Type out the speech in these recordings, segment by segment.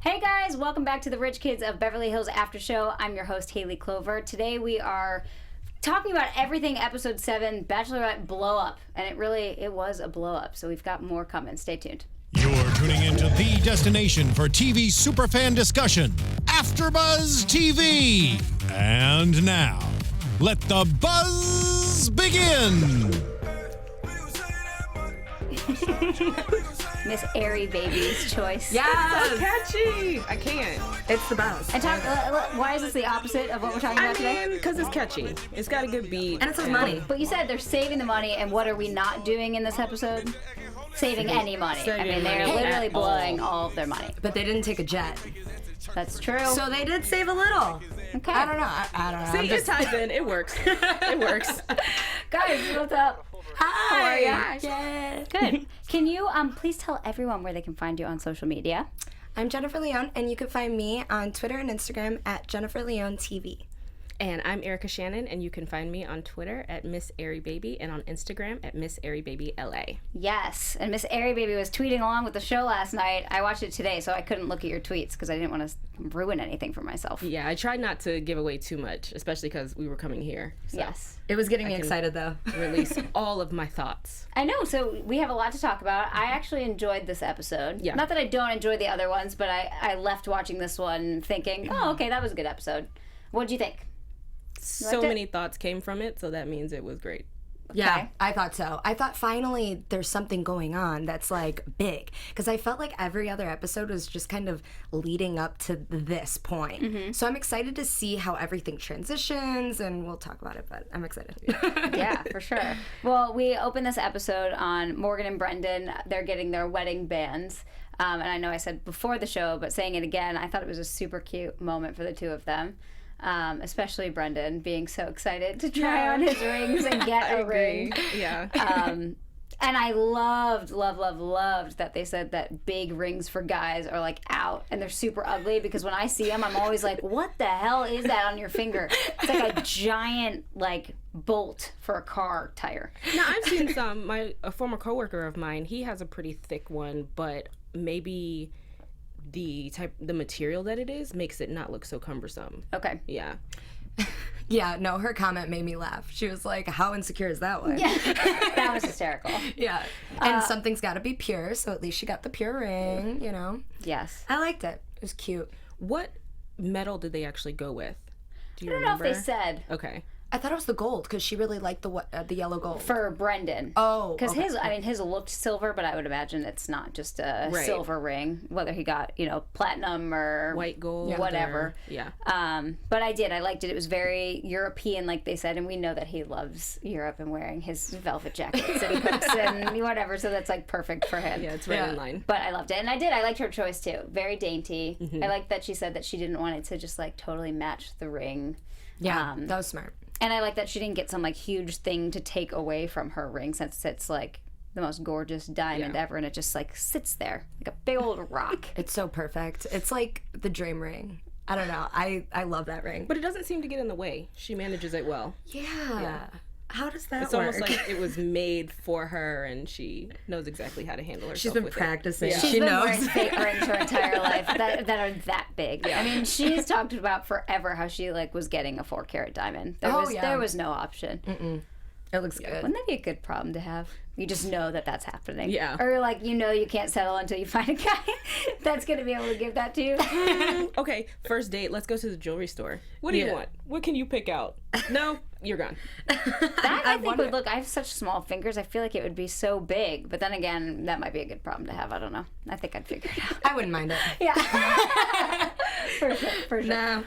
Hey guys, welcome back to the Rich Kids of Beverly Hills After Show. I'm your host, Hayley Clover. Today we are talking about everything episode 7, Bachelorette Blow Up. And it was a blow up, so we've got more coming. Stay tuned. You're tuning into the destination for TV superfan discussion, AfterBuzz TV. And now, let the buzz begin. Miss Airy Baby's choice. Yes! So catchy! I can't. It's the best. And why is this the opposite of what we're talking about today? Because it's catchy. It's got a good beat. And it says money. But you said they're saving the money, and what are we not doing in this episode? Saving any money. I mean, they're literally blowing all of their money. But they didn't take a jet. That's true. So they did save a little. Okay. I don't know. I don't know. See, it ties in. It works. It works. Guys, what's up? Hi. How are ya? Yeah. Good. Can you please tell everyone where they can find you on social media? I'm Jennifer Leone, and you can find me on Twitter and Instagram at Jennifer Leone TV. And I'm Erica Shannon, and you can find me on Twitter at Miss Airy Baby and on Instagram at Miss Airy Baby LA. Yes, and Miss Airy Baby was tweeting along with the show last night. I watched it today, so I couldn't look at your tweets because I didn't want to ruin anything for myself. Yeah, I tried not to give away too much, especially because we were coming here. So Yes. It was getting me excited, though. release all of my thoughts. I know, so we have a lot to talk about. I actually enjoyed this episode. Yeah. Not that I don't enjoy the other ones, but I left watching this one thinking, oh, okay, that was a good episode. What'd you think? So many thoughts came from it, so that means it was great. Yeah, Okay. I thought so. I thought finally there's something going on that's like big. Because I felt like every other episode was just kind of leading up to this point. Mm-hmm. So I'm excited to see how everything transitions, and we'll talk about it, but I'm excited. Yeah, for sure. Well, we open this episode on Morgan and Brendan. They're getting their wedding bands. And I know I said before the show, but saying it again, I thought it was a super cute moment for the two of them. Especially Brendan being so excited to try on his rings and get a ring. Yeah. And I loved that they said that big rings for guys are like out and they're super ugly, because when I see them, I'm always like, what the hell is that on your finger? It's like a giant like bolt for a car tire. Now, I've seen some. A former coworker of mine, he has a pretty thick one, but maybe the material that it is makes it not look so cumbersome. Okay. Yeah. Yeah, no, her comment made me laugh. She was like, how insecure is that one? Yeah. That was hysterical. Yeah. And something's got to be pure, so at least she got the pure ring, you know? Yes. I liked it. It was cute. What metal did they actually go with? Do you I don't remember? know if they said. Okay. I thought it was the gold, because she really liked the yellow gold. For Brendan. Oh, Because okay. his looked silver, but I would imagine it's not just a Right. silver ring, whether he got, platinum or White gold. whatever. Yeah. But I liked it. It was very European, like they said, and we know that he loves Europe and wearing his velvet jackets and hooks and whatever, so that's like perfect for him. Yeah, it's right in line. But I loved it, and I liked her choice too. Very dainty. I liked that she said that she didn't want it to just like totally match the ring. Yeah, that was smart. And I like that she didn't get some like huge thing to take away from her ring, since it's like the most gorgeous diamond ever, and it just like sits there like a big old rock. It's so perfect. It's like the dream ring. I don't know. I love that ring. But it doesn't seem to get in the way. She manages it well. Yeah. How does that It's work? almost like it was made for her, and she knows exactly how to handle herself. She's been with practicing. It. She's She been knows. wearing fake rings her entire life that are that big. I mean, she's talked about forever how she like was getting a 4-carat diamond. There was no option. It looks good. Wouldn't that be a good problem to have? You just know that that's happening. Yeah. Or like you can't settle until you find a guy that's gonna be able to give that to you. Okay, first date. Let's go to the jewelry store. What do you want? What can you pick out? No, you're gone. That I think would look. I have such small fingers. I feel like it would be so big. But then again, that might be a good problem to have. I don't know. I think I'd figure it out. I wouldn't mind it. Yeah. For sure. No.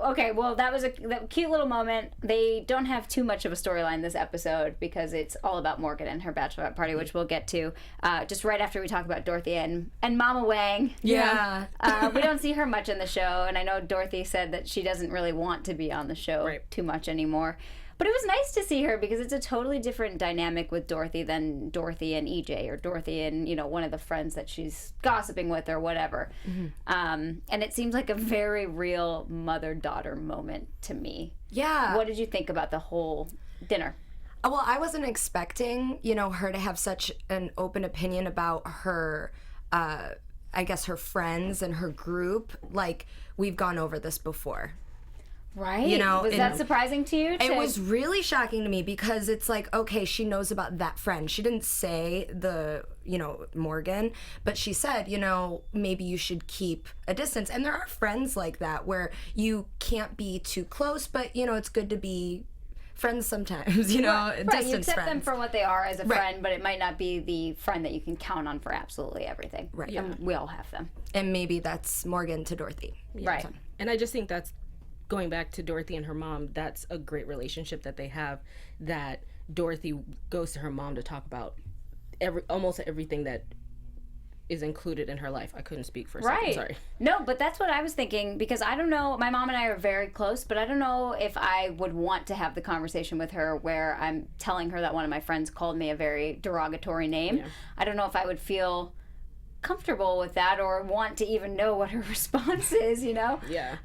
Okay, well, that was a cute little moment. They don't have too much of a storyline this episode because it's all about Morgan and her bachelorette party, which we'll get to just right after we talk about Dorothy and Mama Wang. Yeah. We don't see her much in the show, and I know Dorothy said that she doesn't really want to be on the show too much anymore. But it was nice to see her because it's a totally different dynamic with Dorothy than Dorothy and EJ, or Dorothy and, one of the friends that she's gossiping with or whatever. And it seems like a very real mother-daughter moment to me. Yeah. What did you think about the whole dinner? Well, I wasn't expecting, her to have such an open opinion about her I guess, her friends and her group, like, we've gone over this before. Right. You know, was that surprising to you? It was really shocking to me because it's like, okay, she knows about that friend. She didn't say Morgan, but she said, maybe you should keep a distance. And there are friends like that where you can't be too close, but, it's good to be friends sometimes, right. distance You accept friends. them for what they are as a Right. friend, but it might not be the friend that you can count on for absolutely everything. Right. Yeah. And we all have them. And maybe that's Morgan to Dorothy. Right. And I just think that's, going back to Dorothy and her mom, that's a great relationship that they have, that Dorothy goes to her mom to talk about almost everything that is included in her life. I couldn't speak for a second, sorry. No, but that's what I was thinking, because I don't know, my mom and I are very close, but I don't know if I would want to have the conversation with her where I'm telling her that one of my friends called me a very derogatory name. Yeah. I don't know if I would feel comfortable with that or want to even know what her response is, Yeah.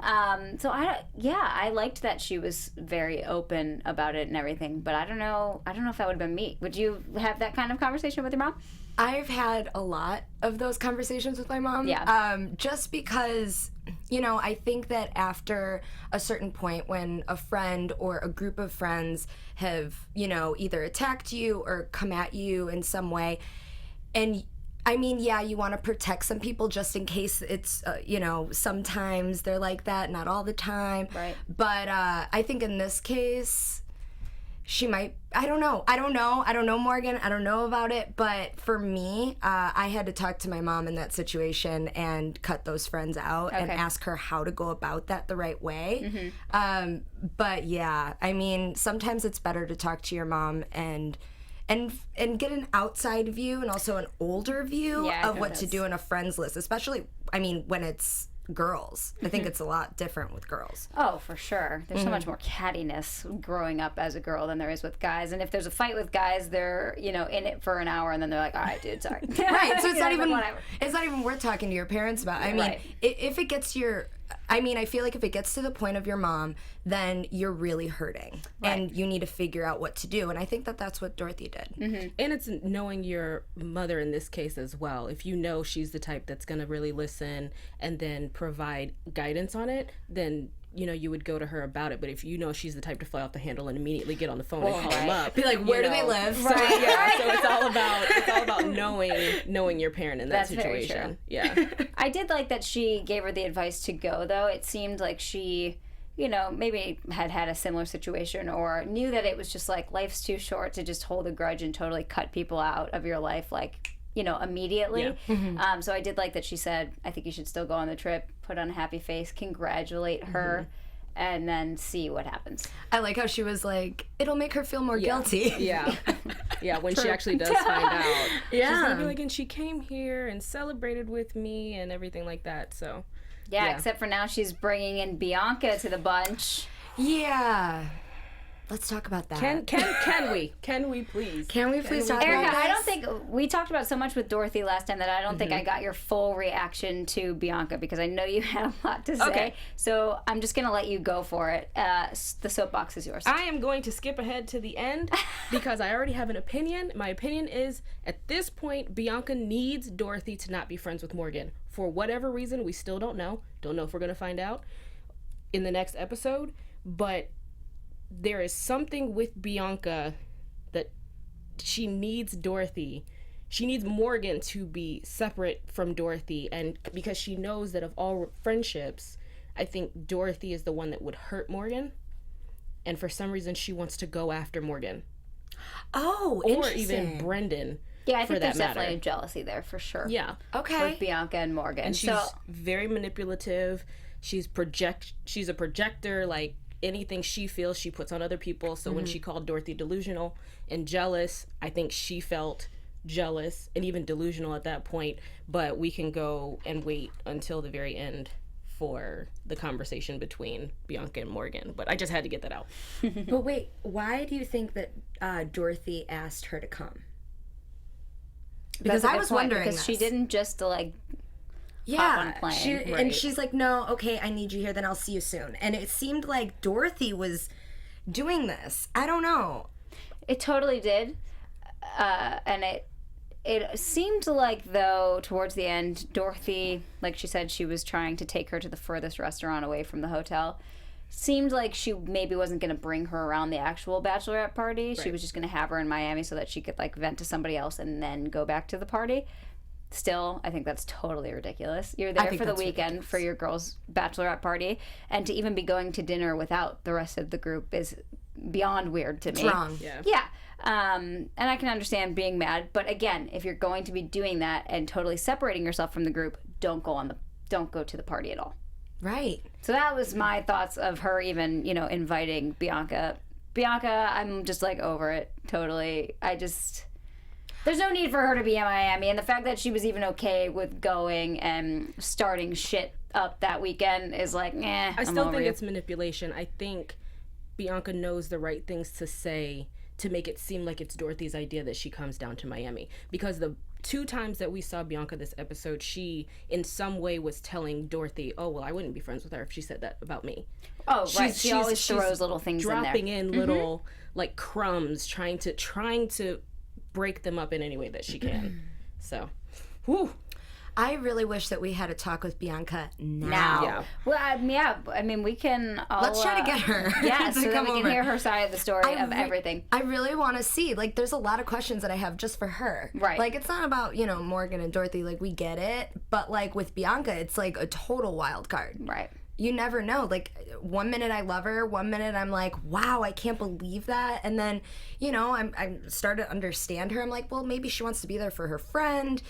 So I liked that she was very open about it and everything, but I don't know if that would have been me. Would you have that kind of conversation with your mom? I've had a lot of those conversations with my mom. Yeah. Just because, I think that after a certain point when a friend or a group of friends have, either attacked you or come at you in some way, and you want to protect some people just in case it's, sometimes they're like that, not all the time. Right. But I think in this case, she might, I don't know Morgan, I don't know about it, but for me, I had to talk to my mom in that situation and cut those friends out and ask her how to go about that the right way. Mm-hmm. But yeah, sometimes it's better to talk to your mom and get an outside view and also an older view of what to do in a friends list, especially, when it's girls. I think it's a lot different with girls. Oh, for sure. There's so much more cattiness growing up as a girl than there is with guys. And if there's a fight with guys, they're, in it for an hour and then they're like, all right, dude, sorry. Right. So it's not even worth talking to your parents about. If it gets to your, I feel like if it gets to the point of your mom, then you're really hurting. Right. And you need to figure out what to do. And I think that that's what Dorothy did. Mm-hmm. And it's knowing your mother in this case as well. If you know she's the type that's going to really listen and then provide guidance on it, then you would go to her about it. But if you know she's the type to fly off the handle and immediately get on the phone and call them up, be like, where do they live? Right. So, so it's all about knowing your parent in that That's situation. Very true. Yeah. I did like that she gave her the advice to go, though. It seemed like she, maybe had a similar situation or knew that it was just like life's too short to just hold a grudge and totally cut people out of your life, immediately. Yeah. Mm-hmm. So I did like that she said, I think you should still go on the trip, put on a happy face, congratulate her, and then see what happens. I like how she was like, it'll make her feel more guilty. Yeah. Yeah, when she actually does find out. Yeah. She's going to be like, and she came here and celebrated with me and everything like that, so. Yeah, except for now she's bringing in Bianca to the bunch. Yeah. Let's talk about that. Can we? Can we please? Can we please talk Erica, about that? I don't think we talked about so much with Dorothy last time that I don't think I got your full reaction to Bianca because I know you had a lot to say. Okay. So I'm just going to let you go for it. The soapbox is yours. I am going to skip ahead to the end because I already have an opinion. My opinion is at this point, Bianca needs Dorothy to not be friends with Morgan. For whatever reason, we still don't know. Don't know if we're going to find out in the next episode, but there is something with Bianca that she needs Dorothy. She needs Morgan to be separate from Dorothy, and because she knows that of all friendships, I think Dorothy is the one that would hurt Morgan, and for some reason she wants to go after Morgan. Oh, or even Brendan. Yeah, I think there's definitely a jealousy there for sure. Yeah. Okay. With Bianca and Morgan. And she's very manipulative. She's a projector, like anything she feels she puts on other people. So when she called Dorothy delusional and jealous, I think she felt jealous and even delusional at that point. But we can go and wait until the very end for the conversation between Bianca and Morgan. But I just had to get that out. But wait, why do you think that Dorothy asked her to come? Because I was wondering because she didn't just hop on a plane. And she's like, no, okay, I need you here, then I'll see you soon. And it seemed like Dorothy was doing this. I don't know. It totally did. And it seemed like, though, towards the end, Dorothy, like she said, she was trying to take her to the furthest restaurant away from the hotel. Seemed like she maybe wasn't going to bring her around the actual bachelorette party. Right. She was just going to have her in Miami so that she could, like, vent to somebody else and then go back to the party. Still, I think that's totally ridiculous. You're there for the weekend for your girl's bachelorette party, and to even be going to dinner without the rest of the group is beyond weird to me. It's wrong. Yeah. And I can understand being mad, but again, if you're going to be doing that and totally separating yourself from the group, don't go to the party at all. Right. So that was my thoughts of her even, inviting Bianca. Bianca, I'm just like over it totally. There's no need for her to be in Miami, and the fact that she was even okay with going and starting shit up that weekend is like, I still think it's manipulation. I think Bianca knows the right things to say to make it seem like it's Dorothy's idea that she comes down to Miami. Because the 2 times that we saw Bianca this episode, she in some way was telling Dorothy, oh, well, I wouldn't be friends with her if she said that about me. Oh, right. She always throws little things in there. Dropping in little, like, crumbs, trying to break them up in any way that she can. So, whew. I really wish that we had a talk with Bianca now. Yeah. Well, I mean, we can all... Let's try to get her. Yeah, so that we can hear her side of the story of everything. I really want to see. Like, there's a lot of questions that I have just for her. Right. Like, it's not about, Morgan and Dorothy. Like, we get it. But, like, with Bianca, it's, like, a total wild card. Right. You never know. Like, one minute I love her, one minute I'm like, wow, I can't believe that. And then, I'm starting to understand her. I'm like, well, maybe she wants to be there for her friend.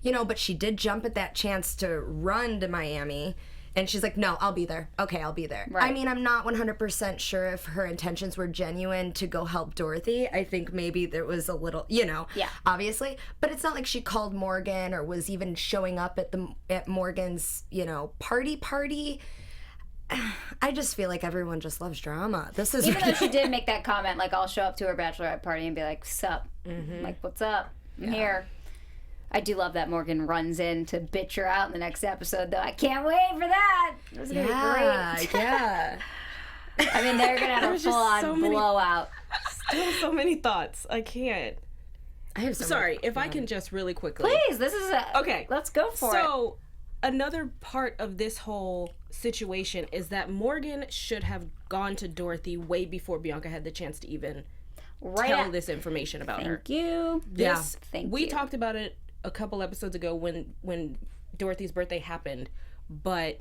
But she did jump at that chance to run to Miami. And she's like, no, I'll be there. Okay, I'll be there. Right. I mean, I'm not 100% sure if her intentions were genuine to go help Dorothy. I think maybe there was a little, obviously. But it's not like she called Morgan or was even showing up at Morgan's, party. I just feel like everyone just loves drama. This is even though she did make that comment, like, I'll show up to her bachelorette party and be like, sup? Mm-hmm. Like, what's up? I'm here. I do love that Morgan runs in to bitch her out in the next episode, though. I can't wait for that. It's going to be great. Yeah. I mean, they're going to have a full-on blowout. Still so many thoughts. I can't. I have Sorry, if I can just really quickly. Please, this is okay. Let's go for it. So, another part of this whole situation is that Morgan should have gone to Dorothy way before Bianca had the chance to even tell this information about her. Thank you. We talked about it a couple episodes ago when Dorothy's birthday happened, but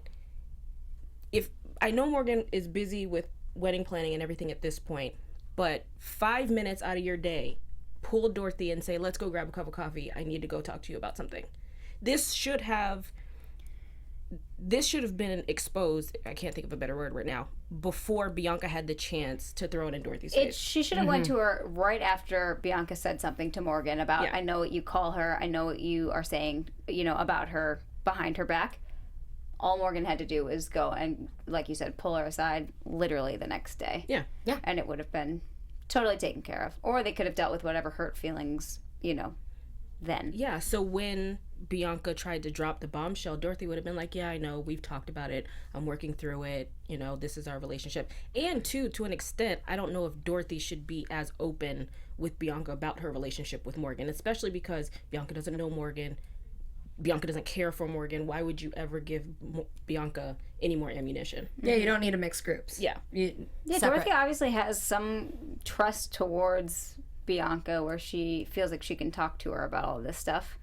if I know Morgan is busy with wedding planning and everything at this point, but 5 minutes out of your day, pull Dorothy and say, let's go grab a cup of coffee. I need to go talk to you about something. This should have been exposed, I can't think of a better word right now, before Bianca had the chance to throw it in Dorothy's face. She should have went to her right after Bianca said something to Morgan about, I know what you call her, I know what you are saying, about her behind her back. All Morgan had to do was go and, like you said, pull her aside literally the next day. Yeah. And it would have been totally taken care of. Or they could have dealt with whatever hurt feelings, then. Yeah, so when Bianca tried to drop the bombshell, Dorothy would have been like, yeah, I know, we've talked about it, I'm working through it, this is our relationship. And to an extent, I don't know if Dorothy should be as open with Bianca about her relationship with Morgan, especially because Bianca doesn't know Morgan, Bianca doesn't care for Morgan. Why would you ever give Bianca any more ammunition? Yeah, you don't need to mix groups. Yeah. Dorothy obviously has some trust towards Bianca where she feels like she can talk to her about all this stuff,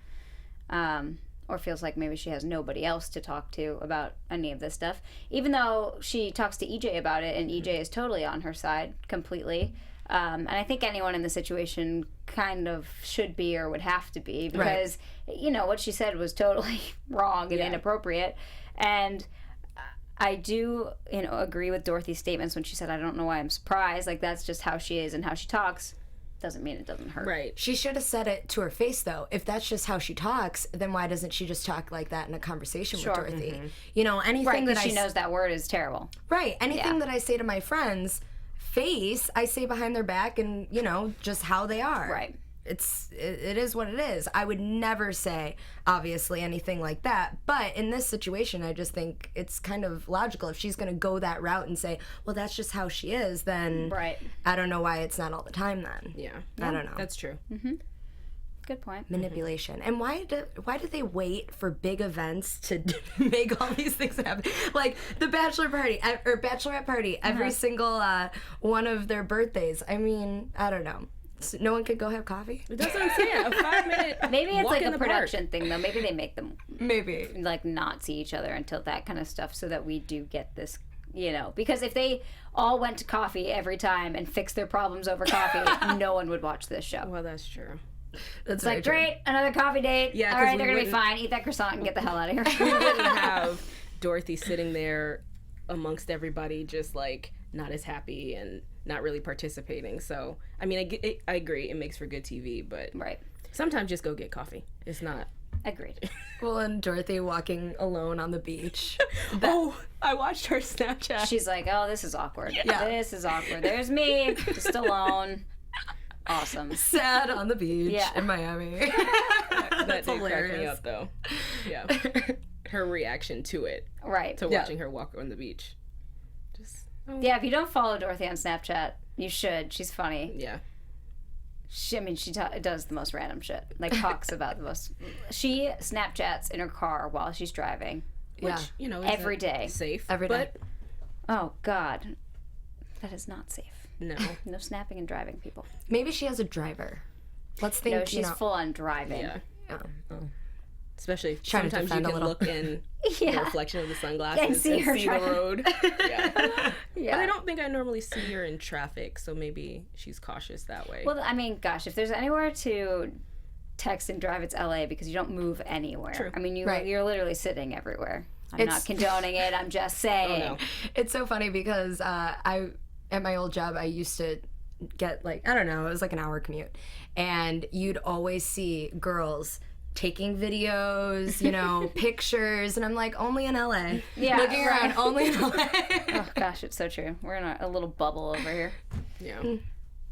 or feels like maybe she has nobody else to talk to about any of this stuff, even though she talks to EJ about it and EJ is totally on her side completely. And I think anyone in the situation kind of should be or would have to be, because what she said was totally wrong and inappropriate. And I do agree with Dorothy's statements when she said, I don't know why I'm surprised, like that's just how she is and how she talks. Doesn't mean it doesn't hurt. Right. She should have said it to her face, though. If that's just how she talks, then why doesn't she just talk like that in a conversation with Dorothy? Anything that she knows that word is terrible. Right. Anything that I say to my friends, face, I say behind their back, and just how they are. Right. It is what it is. I would never say, obviously, anything like that. But in this situation, I just think it's kind of logical. If she's going to go that route and say, well, that's just how she is, then I don't know why it's not all the time then. Yeah. I don't know. That's true. Mm-hmm. Good point. Manipulation. And why do they wait for big events to make all these things happen? Like the bachelor party or bachelorette party, every single one of their birthdays. I mean, I don't know. So no one could go have coffee? That's what I'm saying. A 5-minute Maybe it's walk like in a the production park. thing, though. Maybe they make them Maybe. like not see each other until that kind of stuff, so that we do get this, you know. Because if they all went to coffee every time and fixed their problems over coffee, no one would watch this show. Well, that's true. That's It's like, great, another coffee date. Yeah, all 'cause right, we they're gonna be wouldn't- fine. Eat that croissant and get the hell out of here. We wouldn't have Dorothy sitting there amongst everybody just like not as happy and not really participating. So, I mean, I agree. It makes for good TV, but Right. sometimes just go get coffee. It's not. Agreed. Well, and Dorothy walking alone on the beach. Oh, I watched her Snapchat. She's like, oh, this is awkward. Yeah. This is awkward. There's me, just alone. Awesome. Sad on the beach Yeah. in Miami. That That's did crack me hilarious. up, though. Yeah. Her reaction to it, Right. to Yeah. watching her walk on the beach. Just, Yeah, if you don't follow Dorothy on Snapchat, you should. She's funny. yeah. She does the most random shit. Like, talks about the most. She Snapchats in her car while she's driving. Yeah. You know, Every isn't day. safe. Every day. But Oh, God. That is not safe. no. No snapping and driving, people. Maybe she has a driver. Let's think, No, she's you know. full on driving. Yeah. Oh. Especially if Trying to sometimes you defend a can little. look in the Yeah. reflection of the sunglasses And see her the driving. road. Yeah. Yeah. But I don't think I normally see her in traffic, so maybe she's cautious that way. Well, I mean, gosh, if there's anywhere to text and drive, it's LA, because you don't move anywhere. True. I mean, Right. you're literally sitting everywhere. I'm It's- not condoning it. I'm just saying. Oh, no. It's so funny because I at my old job I used to get like, I don't know, it was like an hour commute, and you'd always see girls taking videos, you know, pictures, and I'm like, only in LA. Yeah, Looking right. around, only in LA. Oh gosh, it's so true. We're in a little bubble over here. Yeah.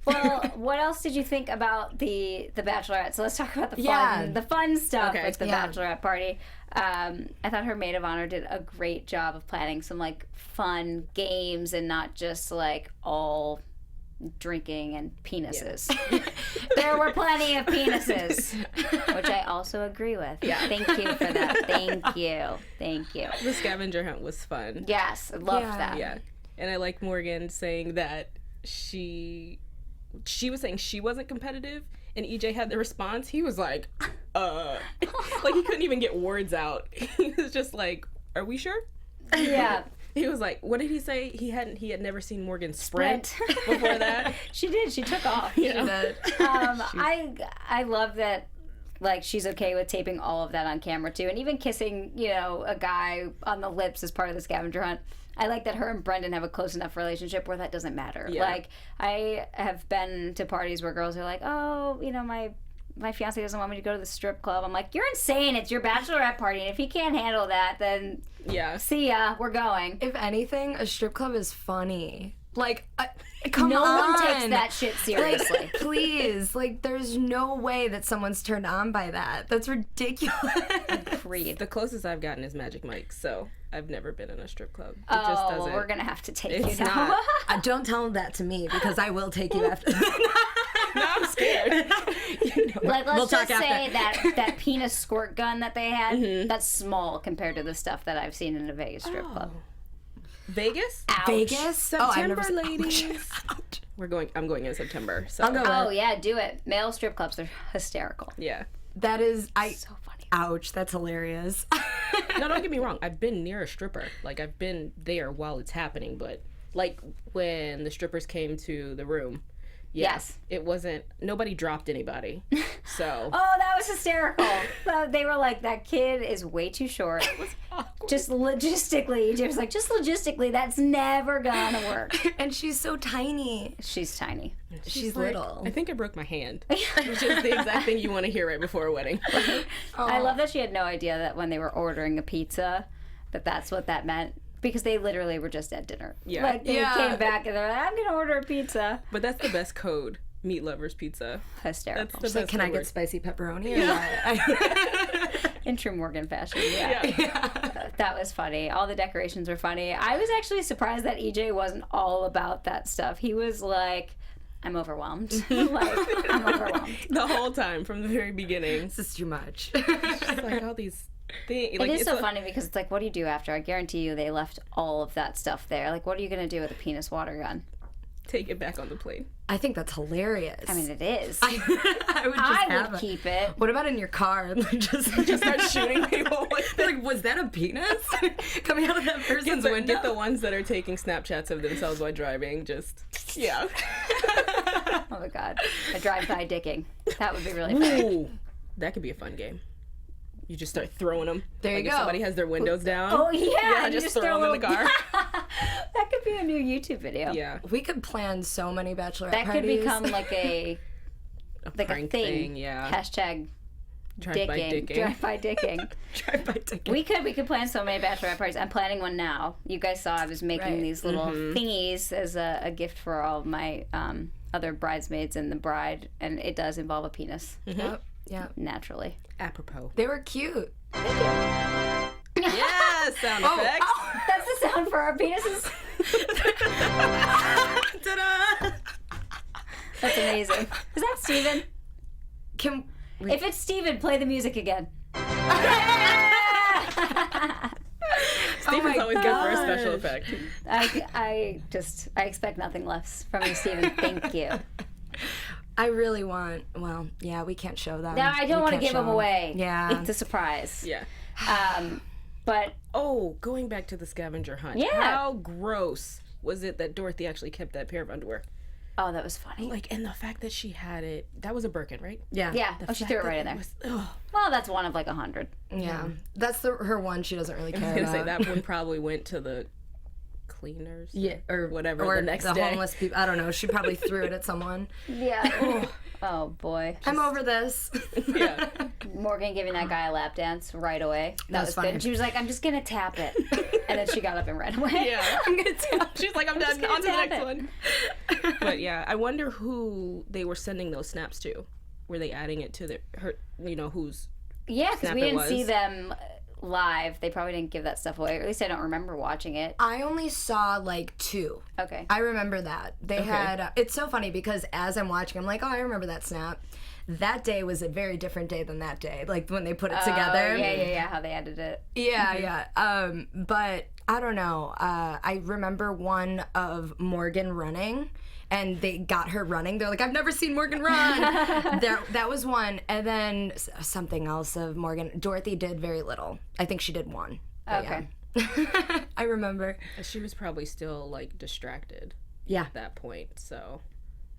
Well, what else did you think about the Bachelorette? So let's talk about Yeah. the fun stuff Okay. with the Yeah. Bachelorette party. I thought her maid of honor did a great job of planning some like fun games and not just like all drinking and penises. There were plenty of penises, which I also agree with. Yeah. Thank you for that. Thank you. The scavenger hunt was fun. Yes, I loved Yeah. that. Yeah. And I like Morgan saying that she was saying she wasn't competitive, and EJ had the response. He was like, like he couldn't even get words out. He was just like, are we sure? Yeah. He was like, what did he say? He had never seen Morgan sprint before that. She did. She took off. Yeah. I love that, like, she's okay with taping all of that on camera too, and even kissing, you know, a guy on the lips as part of the scavenger hunt. I like that her and Brendan have a close enough relationship where that doesn't matter. Yeah. Like, I have been to parties where girls are like, oh, you know, my fiance doesn't want me to go to the strip club. I'm like, you're insane. It's your bachelorette party, and if he can't handle that, then Yeah. see ya. We're going. If anything, a strip club is funny. Like, come No on. one takes that shit seriously. Like, please, like, there's no way that someone's turned on by that. That's ridiculous. Creed. The closest I've gotten is Magic Mike's, so I've never been in a strip club. It Oh, just doesn't. we're gonna have to take It's you now. not. Don't tell that to me because I will take you after. No, I'm scared. Like, let's We'll talk just say after. that penis squirt gun that they had, Mm-hmm. that's small compared to the stuff that I've seen in a Vegas strip club. Vegas? Ouch. Vegas? September, seen. ladies. Ouch. I'm going in September. So I'll go. Oh, yeah, do it. Male strip clubs are hysterical. yeah. That is, So funny. ouch, that's hilarious. No, don't get me wrong. I've been near a stripper. Like, I've been there while it's happening, but like when the strippers came to the room. Yeah, Yes. It wasn't, nobody dropped anybody. So. Oh, that was hysterical. They were like, that kid is way too short. Just logistically, EJ was like, just logistically, that's never gonna work. And she's so tiny. She's tiny. She's like, little. I think I broke my hand, which is the exact thing you want to hear right before a wedding. I love that she had no idea that when they were ordering a pizza, that's what that meant. Because they literally were just at dinner. Yeah. Like, they Yeah. came back and they're like, I'm gonna order a pizza. But that's the best code. Meat lovers pizza. Hysterical. That's the She's like, best can I code get word. spicy pepperoni? Or what? In true Morgan fashion, yeah. That was funny. All the decorations were funny. I was actually surprised that EJ wasn't all about that stuff. He was like, I'm overwhelmed. Like, I'm overwhelmed. The whole time from the very beginning. This is too much. Just like all these things. Like, it is so funny because it's like, what do you do after? I guarantee you they left all of that stuff there. Like, what are you going to do with a penis water gun? Take it back on the plane. I think that's hilarious. I mean, it is. I would keep it. What about in your car and like just Start shooting people with it. like, was that a penis coming out of that person's window? Get the ones that are taking Snapchats of themselves while driving. Just, yeah. Oh my God. A drive-by dicking. That would be really funny. Ooh, that could be a fun game. You just start throwing them. There you like go. If somebody has their windows down. Oh, yeah. Yeah, just throw them in the car. That could be a new YouTube video. Yeah. We could plan so many bachelorette That parties. could become like a prank thing, yeah. Hashtag Drive-by dicking. Drive-by dicking. Drive-by dicking. We could plan so many bachelorette parties. I'm planning one now. You guys saw I was making Right. these little thingies as a gift for all of my other bridesmaids and the bride, and it does involve a penis. Yep. Yeah. Naturally. Apropos. They were cute. Yeah, sound effects. Oh, that's the sound for our penises. Ta-da! That's amazing. Is that Steven? Can we... If it's Steven, play the music again. Steven's always good for a special effect. I expect nothing less from you, Steven. Thank you. I really want. Well, yeah, we can't show them. No, I don't want to give them away. Yeah. It's a surprise. Yeah. But Oh, going back to the scavenger hunt. Yeah. How gross was it that Dorothy actually kept that pair of underwear? oh, that was funny. Like, and the fact that she had it, that was a Birkin, right? Yeah. Yeah. The Oh, she fact threw it that right in there. ugh. Well, that's one of like 100. Yeah. That's her one she doesn't really care I was about. gonna say that one probably went to the cleaners. Yeah, or whatever. or the next day. homeless people. I don't know. She probably threw it at someone. Yeah. Oh boy. I'm over this. Yeah. Morgan giving that guy a lap dance right away. That was fine. good. She was like, I'm just gonna tap it. And then she got up and ran away. Yeah. I'm gonna tap. She's like, I'm done. gonna On to the tap next it. one. But yeah, I wonder who they were sending those snaps to. Were they adding it to her? You know who's? Yeah, because Snap we it didn't was. see them live. They probably didn't give that stuff away. Or at least I don't remember watching it. I only saw like 2. Okay. I remember that. They had. It's so funny because as I'm watching, I'm like, oh, I remember that snap. That day was a very different day than that day. Like when they put it together. Oh, yeah. How they edited it. Yeah. But I don't know. I remember one of Morgan running, and they got her running. They're like, I've never seen Morgan run. that was one. And then something else of Morgan. Dorothy did very little. I think she did one. But Okay. Yeah. I remember. She was probably still like distracted Yeah. at that point. So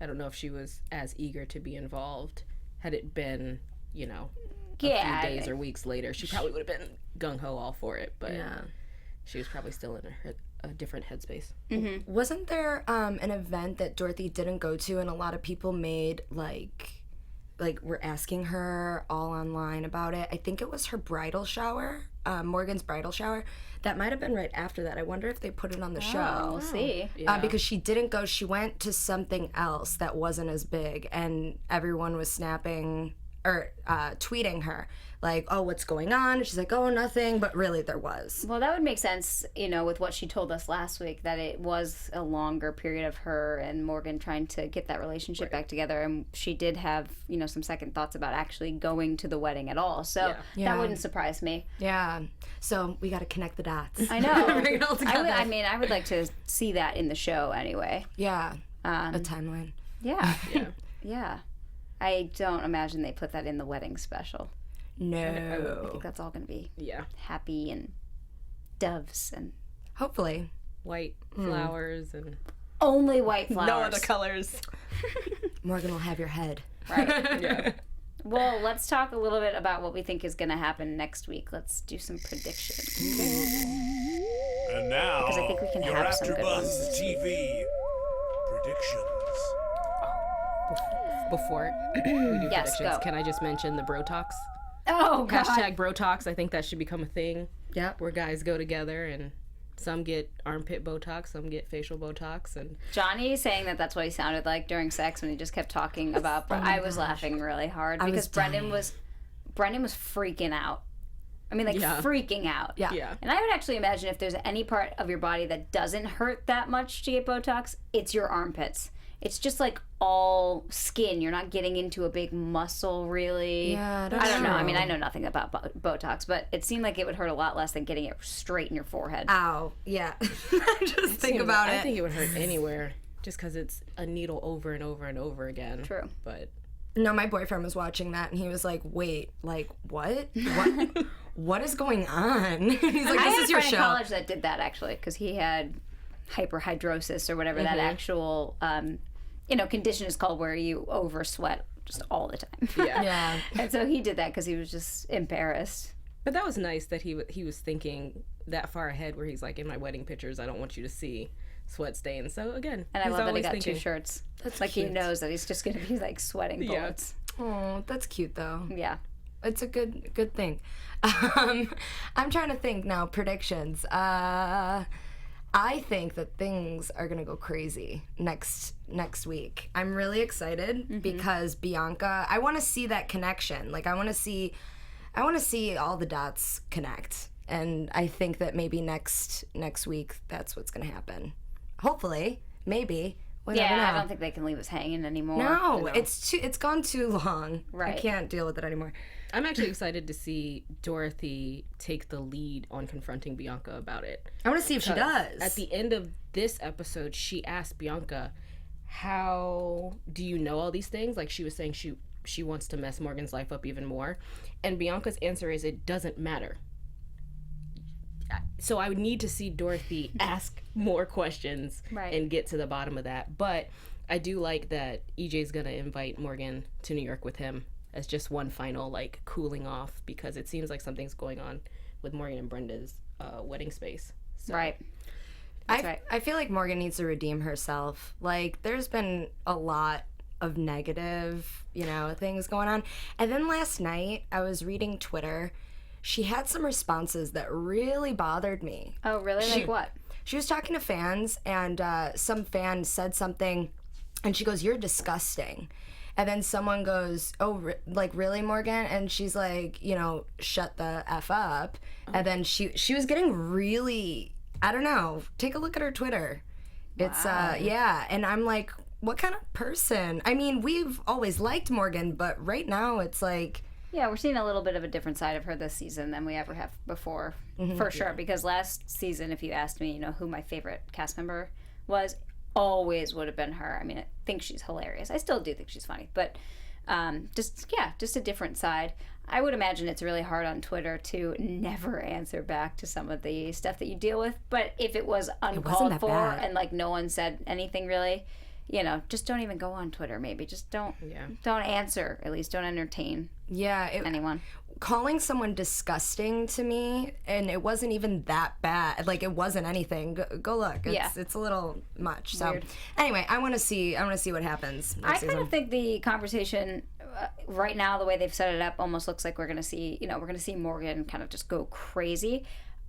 I don't know if she was as eager to be involved. Had it been, you know, a few days or weeks later, she probably would have been gung ho all for it. But she was probably still in a different headspace. Mm-hmm. Wasn't there an event that Dorothy didn't go to, and a lot of people made like were asking her all online about it? I think it was her bridal shower, Morgan's bridal shower. That might have been right after that. I wonder if they put it on the show. We'll see. Yeah. Because she didn't go. She went to something else that wasn't as big, and everyone was snapping or tweeting her like, oh, what's going on? And she's like, oh, nothing. But really, there was. Well, that would make sense, you know, with what she told us last week, that it was a longer period of her and Morgan trying to get that relationship back together. And she did have, you know, some second thoughts about actually going to the wedding at all. So Yeah. that wouldn't surprise me. Yeah. So we got to connect the dots. I know. Bring it all together. I would like to see that in the show anyway. Yeah. A timeline. Yeah. Yeah. Yeah. I don't imagine they put that in the wedding special. I No. think that's all going to be Yeah. happy and doves and Hopefully. White flowers and only white flowers. no other colors. Morgan will have your head. Right. Yeah. Well, let's talk a little bit about what we think is going to happen next week. Let's do some predictions. And now, Because I think we can your have some good AfterBuzz TV predictions. Before we do Yes, predictions, go. can I just mention the bro talks? Oh, God. Hashtag bro talks. I think that should become a thing Yep. where guys go together and some get armpit Botox, some get facial Botox, and Johnny saying that that's what he sounded like during sex when he just kept talking about. But I was laughing really hard because Brendan was freaking out. I mean, like freaking out. Yeah. yeah. And I would actually imagine if there's any part of your body that doesn't hurt that much to get Botox, it's your armpits. it's just like all skin. You're not getting into a big muscle, really. Yeah, I don't know. I mean, I know nothing about Botox, but it seemed like it would hurt a lot less than getting it straight in your forehead. Ow. Yeah. Just think about it. I think it would hurt anywhere, just because it's a needle over and over and over again. True. But no, my boyfriend was watching that, and he was like, wait, like, what? What is going on? He's like, I this had is a your friend show. in college that did that, actually, because he had hyperhidrosis or whatever that actual condition is called, where you over sweat just all the time. Yeah. And so he did that because he was just embarrassed. But that was nice that he was thinking that far ahead, where he's like, in my wedding pictures, I don't want you to see sweat stains. So again, and I he's love that he always got thinking. 2 shirts. That's like cute. he knows that he's just going to be like sweating bullets. Oh, that's cute though. Yeah. It's a good thing. I'm trying to think now. Predictions. I think that things are gonna go crazy next week. I'm really excited because Bianca. I want to see that connection. Like I want to see all the dots connect, and I think that maybe next week that's what's gonna happen. Hopefully, maybe. We never know. I don't think they can leave us hanging anymore. No, it's gone too long. Right. I can't deal with it anymore. I'm actually excited to see Dorothy take the lead on confronting Bianca about it. I want to see if she does. At the end of this episode, she asked Bianca, how do you know all these things? Like, she was saying she wants to mess Morgan's life up even more. And Bianca's answer is, it doesn't matter. So I would need to see Dorothy ask more questions and get to the bottom of that. But I do like that EJ's going to invite Morgan to New York with him as just one final, like, cooling off, because it seems like something's going on with Morgan and Brenda's wedding space. So. Right. I feel like Morgan needs to redeem herself. Like, there's been a lot of negative, things going on. And then last night, I was reading Twitter. She had some responses that really bothered me. Oh, really? Like what? She was talking to fans, and some fan said something, and she goes, "You're disgusting." And then someone goes, "Oh, really, Morgan?" And she's like, "Shut the F up." And then she was getting really, I don't know, take a look at her Twitter. Wow. It's, and I'm like, what kind of person? I mean, we've always liked Morgan, but right now it's like... Yeah, we're seeing a little bit of a different side of her this season than we ever have before, for sure. Because last season, if you asked me, who my favorite cast member was, always would have been her. I mean, I think she's hilarious. I still do think she's funny, but just a different side. I would imagine it's really hard on Twitter to never answer back to some of the stuff that you deal with. But if it was uncalled for and like no one said anything really, just don't even go on Twitter. Maybe just don't answer. At least don't entertain. Anyone. Calling someone disgusting to me, and it wasn't even that bad. Like, it wasn't anything. Go look. It's a little much. So Weird. Anyway, I want to see what happens next season. I kind of think the conversation right now, the way they've set it up, almost looks like we're going to see Morgan kind of just go crazy.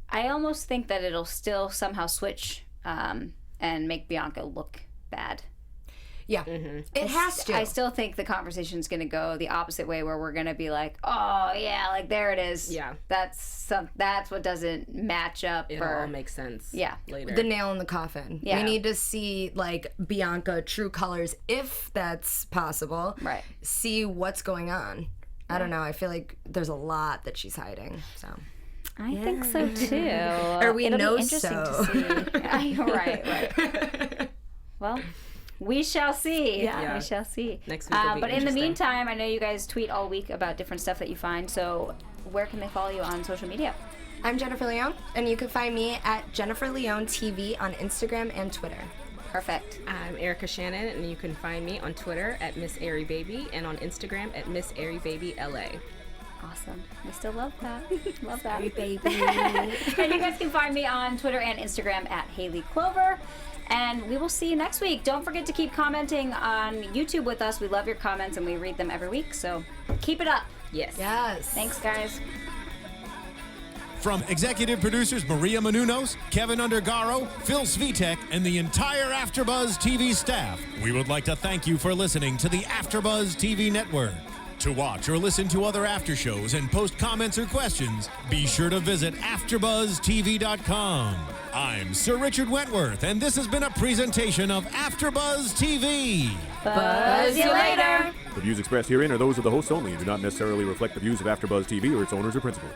I almost think that it'll still somehow switch and make Bianca look bad. Yeah, it has to. I still think the conversation's going to go the opposite way, where we're going to be like, oh yeah, like there it is. Yeah, that's what doesn't match up. It all makes sense. Yeah, later. The nail in the coffin. Yeah. We need to see like Bianca true colors, if that's possible. Right. See what's going on. I don't know. I feel like there's a lot that she's hiding. So. I think so too. Or we It'll know be interesting so. to see. Right. Well, we shall see. Yeah. We shall see. Next week will be but in the interesting. meantime, I know you guys tweet all week about different stuff that you find. So where can they follow you on social media? I'm Jennifer Leone, and you can find me at Jennifer Leone TV on Instagram and Twitter. Perfect. I'm Erica Shannon, and you can find me on Twitter at Miss Airy Baby and on Instagram at Miss Airy Baby LA. Awesome. We still love that. Love that. Hey, baby. And you guys can find me on Twitter and Instagram at Hayley Clover. And we will see you next week. Don't forget to keep commenting on YouTube with us. We love your comments and we read them every week. So keep it up. Yes. Yes. Thanks, guys. From executive producers Maria Menounos, Kevin Undergaro, Phil Svitek, and the entire AfterBuzz TV staff, we would like to thank you for listening to the AfterBuzz TV Network. To watch or listen to other after shows and post comments or questions, be sure to visit AfterBuzzTV.com. I'm Sir Richard Wentworth, and this has been a presentation of AfterBuzz TV. Buzz you later. The views expressed herein are those of the hosts only and do not necessarily reflect the views of AfterBuzz TV or its owners or principals.